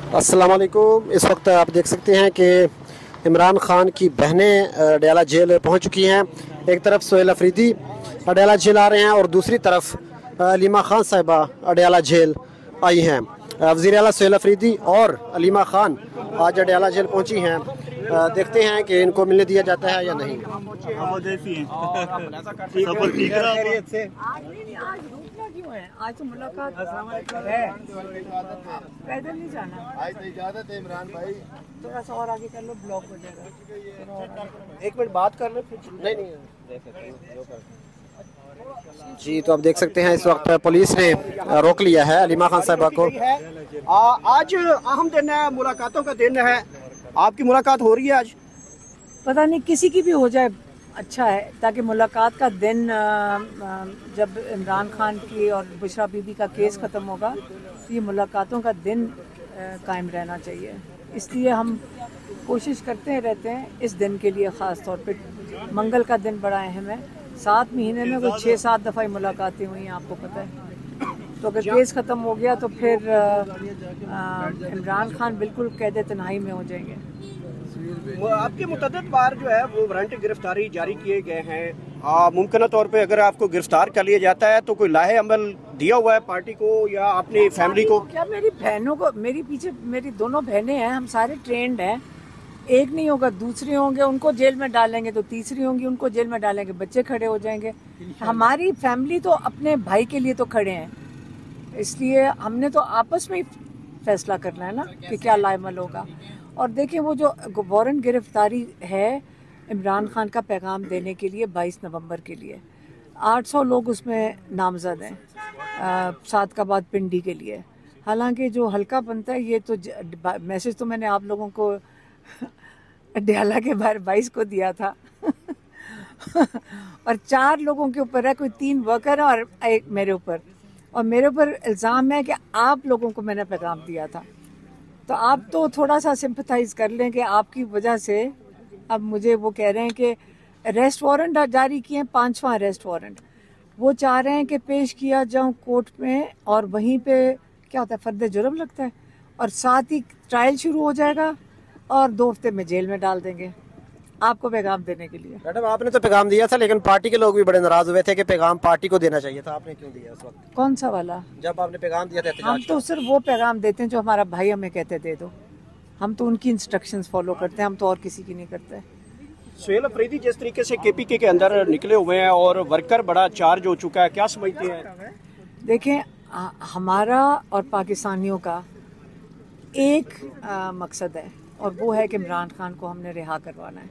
अस्सलाम वालेकुम। इस वक्त आप देख सकते हैं कि इमरान खान की बहनें अडयाला जेल पहुंच चुकी हैं। एक तरफ सोहेल अफरीदी अडयाला जेल आ रहे हैं और दूसरी तरफ अलीमा खान साहिबा अडयाला जेल आई हैं। वज़ीर आला सोहेल अफरीदी और अलीमा खान आज अडयाला जेल पहुंची हैं। देखते हैं कि इनको मिलने दिया जाता है या नहीं। सफर ठीक रहा? आज रुकना क्यों है? आज तो मुलाकात है, पैदल नहीं जाना। आज तो इजाजत है इमरान भाई। थोड़ा सा और आगे कर लो, ब्लॉक हो जाएगा। एक मिनट बात कर ले फिर। नहीं जी, तो आप देख सकते हैं इस वक्त पुलिस ने रोक लिया है अलीमा खान साहिबा को। आज अहम दिन है, मुलाकातों का दिन है। आपकी मुलाकात हो रही है आज? पता नहीं, किसी की भी हो जाए अच्छा है, ताकि मुलाकात का दिन जब इमरान खान की और बुशरा बीबी का केस ख़त्म होगा तो ये मुलाकातों का दिन कायम रहना चाहिए। इसलिए हम कोशिश करते रहते हैं इस दिन के लिए। ख़ास तौर पे मंगल का दिन बड़ा अहम है। 7 महीने में कोई 6-7 दफ़ा ही मुलाकातें हुई हैं, आपको पता है। तो अगर केस ख़त्म हो गया तो फिर इमरान खान बिल्कुल कैद तन्हाई में हो जाएंगे। आपके मुतअद्दिद बार जो है वो वारंट गिरफ्तारी जारी किए गए हैं। मुमकिन तौर पे अगर आपको गिरफ्तार कर लिया जाता है तो कोई लाहे अमल दिया हुआ है पार्टी को या अपनी फैमिली को? क्या मेरी बहनों को, मेरी पीछे मेरी दोनों बहनें हैं, हम सारे ट्रेंड हैं। एक नहीं होगा, दूसरे होंगे, उनको जेल में डालेंगे तो तीसरी होंगी, उनको जेल में डालेंगे, बच्चे खड़े हो जाएंगे। हमारी फैमिली तो अपने भाई के लिए तो खड़े हैं, इसलिए हमने तो आपस में ही फैसला करना है ना कि क्या लाएमल होगा। और देखिए, वो जो वारंट गिरफ्तारी है इमरान खान का पैगाम देने के लिए 22 नवंबर के लिए, 800 लोग उसमें नामजद हैं सादकाबाद पिंडी के लिए। हालांकि जो हल्का बनता है ये तो मैसेज तो मैंने आप लोगों को अडयाला के बाहर 22 को दिया था और 4 लोगों के ऊपर है, कोई 3 वर्कर और एक मेरे ऊपर, और मेरे ऊपर इल्ज़ाम है कि आप लोगों को मैंने पैगाम दिया था। तो आप तो थोड़ा सा सिंपथाइज कर लें कि आपकी वजह से अब मुझे वो कह रहे हैं कि अरेस्ट वारंट जारी किए हैं, 5वां अरेस्ट वारंट। वो चाह रहे हैं कि पेश किया जाऊं कोर्ट में और वहीं पे क्या होता है, फर्द जुर्म लगता है और साथ ही ट्रायल शुरू हो जाएगा और 2 हफ्ते में जेल में डाल देंगे आपको पैगाम देने के लिए। मैडम, आपने तो पैगाम दिया था, लेकिन पार्टी के लोग भी बड़े नाराज हुए थे कि पैगाम पार्टी को देना चाहिए था। आपने क्यों दिया उस वक्त? कौन सा वाला? जब आपने पैगाम दिया था हम तो सिर्फ वो पैगाम देते हैं जो हमारा भाई हमें कहते दे दो। हम तो उनकी इंस्ट्रक्शंस फॉलो करते हैं, हम तो और किसी की नहीं करते। सोहेल अफरीदी जिस तरीके से केपीके के अंदर निकले हुए हैं और वर्कर बड़ा चार्ज हो चुका है, क्या समझते हैं? देखें, हमारा और पाकिस्तानियों का एक मकसद है और वो है कि इमरान खान को हमने रिहा करवाना है,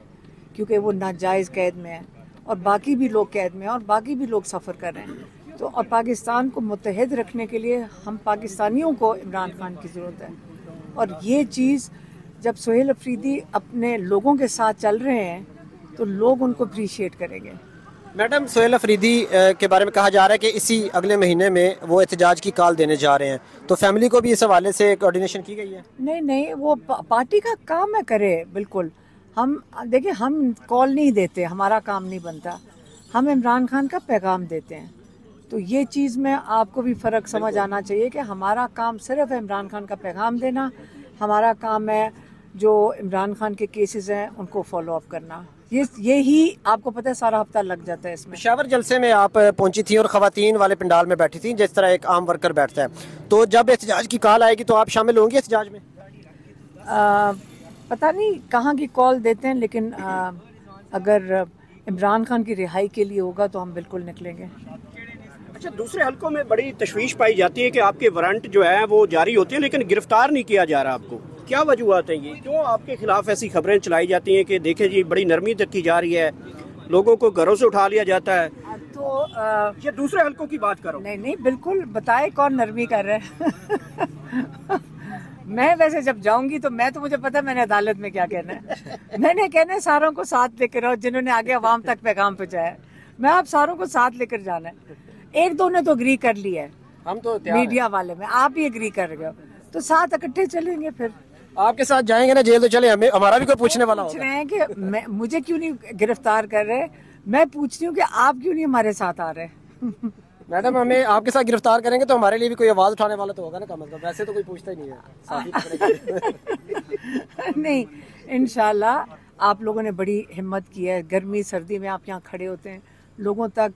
क्योंकि वो नाजायज़ कैद में है और बाकी भी लोग कैद में हैं और बाकी भी लोग सफ़र कर रहे हैं। तो और पाकिस्तान को मुत्तहिद रखने के लिए हम पाकिस्तानियों को इमरान खान की ज़रूरत है। और ये चीज़ जब सोहेल अफरीदी अपने लोगों के साथ चल रहे हैं तो लोग उनको अप्रिशिएट करेंगे। मैडम, सोहेल अफरीदी के बारे में कहा जा रहा है कि इसी अगले महीने में वो एहतजाज की कॉल देने जा रहे हैं, तो फैमिली को भी इस हवाले से कोऑर्डिनेशन की गई है? नहीं, वो पार्टी का काम है, करे बिल्कुल। हम देखिए, हम कॉल नहीं देते, हमारा काम नहीं बनता, हम इमरान खान का पैगाम देते हैं। तो ये चीज़ में आपको भी फ़र्क समझ आना चाहिए कि हमारा काम सिर्फ इमरान खान का पैगाम देना, हमारा काम है जो इमरान खान के केसेस हैं उनको फॉलो अप करना। ये ही आपको पता है, सारा हफ्ता लग जाता है इसमें। पेशावर जलसे में आप पहुंची थी और ख़वातीन वाले पंडाल में बैठी थी जिस तरह एक आम वर्कर बैठता है, तो जब एहतजाज की कॉल आएगी तो आप शामिल होंगे एहतजाज में? पता नहीं कहाँ की कॉल देते हैं, लेकिन अगर इमरान खान की रिहाई के लिए होगा तो हम बिल्कुल निकलेंगे। अच्छा, दूसरे हलकों में बड़ी तशवीश पाई जाती है कि आपके वारंट जो है वो जारी होते हैं लेकिन गिरफ्तार नहीं किया जा रहा आपको, क्या वजूहत है ये? क्यों आपके खिलाफ ऐसी खबरें चलाई जाती हैं कि देखे जी बड़ी नरमी तक की जा रही है, लोगों को घरों से उठा लिया जाता है? तो ये दूसरे हलकों की बात करो। नहीं, बिल्कुल बताए कौन नरमी कर रहा है मैं वैसे जब जाऊंगी तो मुझे पता है मैंने अदालत में क्या कहना है। मैंने कहना है सारों को साथ लेकर आओ जिन्होंने आगे अवाम तक पैगाम पहुंचाया। मैं आप सारों को साथ लेकर जाना है। 1-2 ने तो अग्री कर लिया है, हम तो मीडिया वाले में, आप भी एग्री कर रहे हो, तो साथ इकट्ठे चलेंगे। फिर आपके साथ जाएंगे ना जेल, तो चले, हमें हमारा भी कोई पूछने वाला पूछ होगा। रहे हैं कि मुझे क्यों नहीं गिरफ्तार कर रहे, मैं पूछ रही हूँ कि आप क्यों नहीं हमारे साथ आ रहे मैडम हमें आपके साथ गिरफ्तार करेंगे तो हमारे लिए भी कोई आवाज़ उठाने वाला तो होगा ना कम से कम, वैसे तो कोई पूछता ही नहीं है साथी पकड़े। नहीं, इंशाल्लाह आप लोगों ने बड़ी हिम्मत की है। गर्मी सर्दी में आप यहाँ खड़े होते हैं, लोगों तक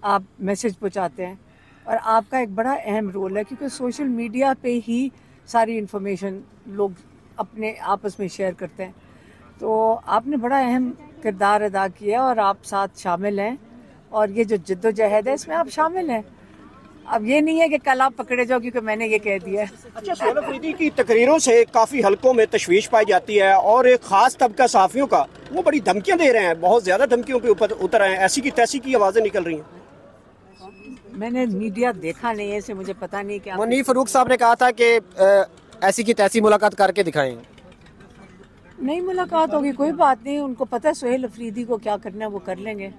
आप मैसेज पहुँचाते हैं, और आपका एक बड़ा अहम रोल है क्योंकि सोशल मीडिया पे ही सारी इन्फॉर्मेशन लोग अपने आपस में शेयर करते हैं। तो आपने बड़ा अहम किरदार अदा किया और आप साथ शामिल हैं, और ये जो जद्दोजहद है इसमें आप शामिल हैं। अब ये नहीं है कि कल आप पकड़े जाओ क्योंकि मैंने ये कह दिया है। अच्छा, सोहेल अफरीदी की तकरीरों से काफ़ी हलकों में तशवीश पाई जाती है और एक ख़ास तबका सहाफ़ियों का वो बड़ी धमकियां दे रहे हैं, बहुत ज़्यादा धमकियों पे ऊपर उतर आए हैं, ऐसी की तैसी की आवाज़ें निकल रही हैं। मैंने मीडिया देखा नहीं है, इससे मुझे पता नहीं कि मुनीफ फ़ारूक साहब ने कहा था कि ऐसी की तैसी मुलाकात करके दिखाएं। नहीं मुलाकात होगी, कोई बात नहीं, उनको पता है सोहेल अफरीदी को क्या करना है वो कर लेंगे।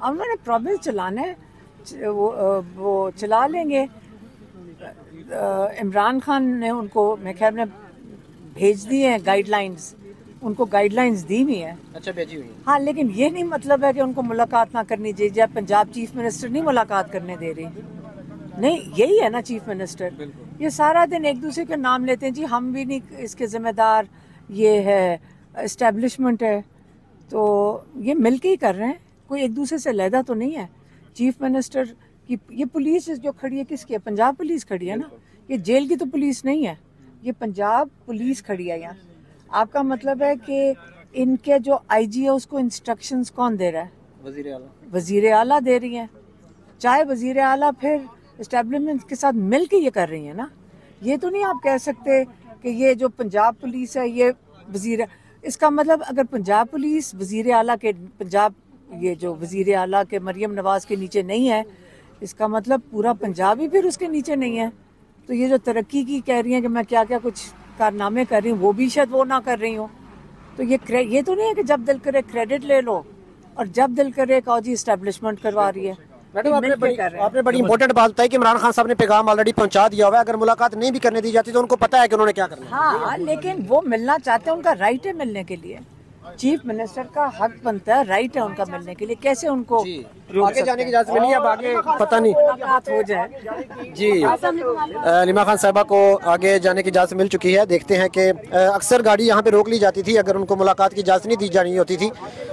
अब उन्होंने प्रॉमिस चलाना है, वो चला लेंगे। इमरान खान ने उनको मेरे ख्याल में भेज दी हैं गाइडलाइंस, उनको गाइडलाइंस दी हुई है। अच्छा, भेजी हुई है। हाँ, लेकिन ये नहीं मतलब है कि उनको मुलाकात ना करनी चाहिए। जब पंजाब चीफ मिनिस्टर नहीं मुलाकात करने दे रही, नहीं यही है ना चीफ मिनिस्टर, ये सारा दिन एक दूसरे के नाम लेते हैं जी, हम भी नहीं इसके जिम्मेदार, ये है इस्टेब्लिशमेंट है, तो ये मिल के ही कर रहे हैं, कोई एक दूसरे से लहदा तो नहीं है। चीफ मिनिस्टर की ये पुलिस जो खड़ी है किसकी है? पंजाब पुलिस खड़ी है ना, ये जेल की तो पुलिस नहीं है, ये पंजाब पुलिस खड़ी है यहाँ। आपका मतलब है कि इनके जो आईजी है उसको इंस्ट्रक्शंस कौन दे रहा है? वजीर आला। वजीर आला दे रही हैं, चाहे वजीर आला फिर इस्टेब्लिशमेंट के साथ मिल के ये कर रही है ना। ये तो नहीं आप कह सकते कि ये जो पंजाब पुलिस है ये वजीर, इसका मतलब अगर पंजाब पुलिस वजीर आला के, पंजाब ये जो वजीर आला के मरियम नवाज के नीचे नहीं है, इसका मतलब पूरा पंजाब ही फिर उसके नीचे नहीं है। तो ये जो तरक्की की कह रही हैं कि मैं क्या क्या कुछ कारनामे कर रही हूँ, वो भी शायद वो ना कर रही हूँ। तो ये तो नहीं है कि जब दिल करे क्रेडिट ले लो और जब दिल करे कहो जी इस्टेब्लिशमेंट करवा रही है। मैडम आपने बड़ी इंपॉर्टेंट बात बताई कि इमरान खान साहब ने पैगाम ऑलरेडी पहुंचा दिया हुआ है, अगर मुलाकात नहीं भी करने दी जाती तो उनको पता है कि उन्होंने क्या करना है। हाँ, लेकिन वो मिलना चाहते हैं, उनका राइट है मिलने के लिए, चीफ मिनिस्टर का हक बनता है, राइट है उनका मिलने के लिए। कैसे उनको आगे जाने की इजाजत मिली, अब आगे पता नहीं मुलाकात हो जाए जी। लीमा खान साहिबा को आगे जाने की इजाज़त मिल चुकी है। देखते हैं कि अक्सर गाड़ी यहाँ पे रोक ली जाती थी अगर उनको मुलाकात की इजाज़त नहीं दी जानी होती थी,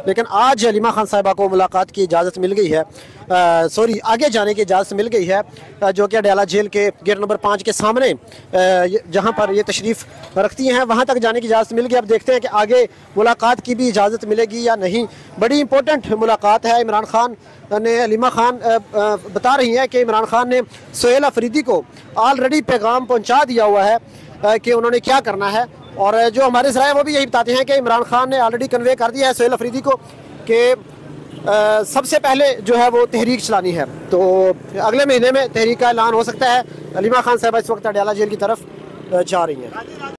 लेकिन आज लीमा खान साहिबा को मुलाकात की इजाज़त मिल गई है, आगे जाने की इजाज़त मिल गई है, जो कि अडयाला जेल के गेट नंबर 5 के सामने जहाँ पर ये तशरीफ़ रखती हैं वहाँ तक जाने की इजाज़त मिल गई। अब देखते हैं कि आगे मुलाकात की भी इजाज़त मिलेगी या नहीं। बड़ी इंपॉर्टेंट मुलाकात है। इमरान खान ने, लीमा खान बता रही हैं कि इमरान खान ने सोहेल अफरीदी को ऑलरेडी पैगाम पहुंचा दिया हुआ है कि उन्होंने क्या करना है, और जो हमारे ज़राए वो भी यही बताते हैं कि इमरान खान ने ऑलरेडी कन्वे कर दिया है सोहेल अफरीदी को कि सबसे पहले जो है वो तहरीक चलानी है, तो अगले महीने में तहरीक का ऐलान हो सकता है। लीमा खान साहब इस वक्त अडयाला जेल की तरफ जा रही हैं।